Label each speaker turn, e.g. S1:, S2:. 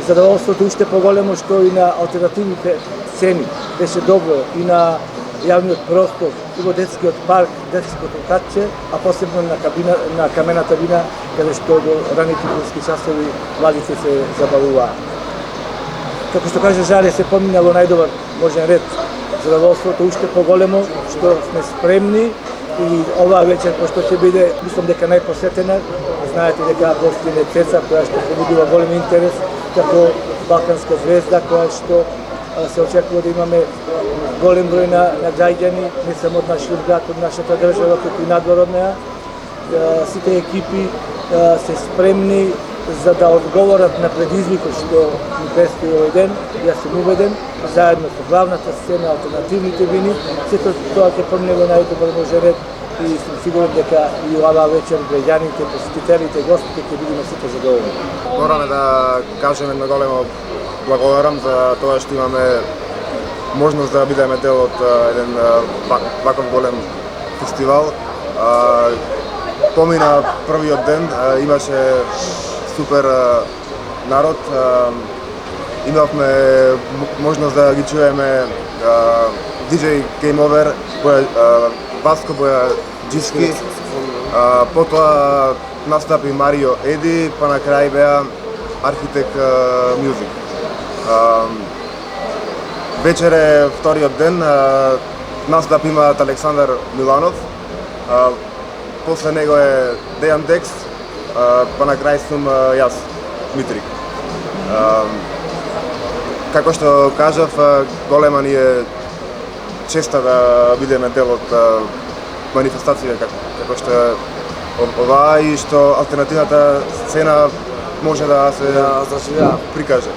S1: задоволството уште поголемо што и на алтернативните сцени беше добро и на јавниот простор, и во детскиот парк, детското катче, а посебно на камената вина, каде што до раните филмски часови младите се забавуваа. Како што каже Жаре, се поминало најдобар можен ред. Задоволството уште поголемо што сме спремни и оваа вечер, пошто ќе биде, мислам дека најпосетена, знаете дека гостине Цеца, која што побудува голем интерес, како балканска звезда, која што се очекува да имаме голем број на граѓани, не само од нашиот град, од нашата држава, туку и надвор од неа. Сите екипи се спремни за да одговорат на предизвикот што ни предстои овој ден. Јас сум убеден, заедно со главната сцена, алтернативните вини, сето тоа ќе помине во најдобар можен ред и сум сигурен дека и оваа вечер граѓаните, посетителите, гостите ќе бидеме сите задоволни.
S2: Мораме да кажеме на големо благодарам за тоа што имаме можност да бидеме дел од еден ваков голем фестивал. Помина првиот ден, имаше супер народ, имавме можност да ги чуеме DJ Game Over, Васко Бојаджиски, потоа настапи Марио Еди, па на крај беа Архитект Music. Вечер е вториот ден, настап имаат Александар Миланов, после него е Дејан Декс, па на крај сум јас, Дмитрий. Како што кажав, голема ни е честа да бидеме дел од манифестација како што е оваа и што алтернативната сцена може да се прикаже.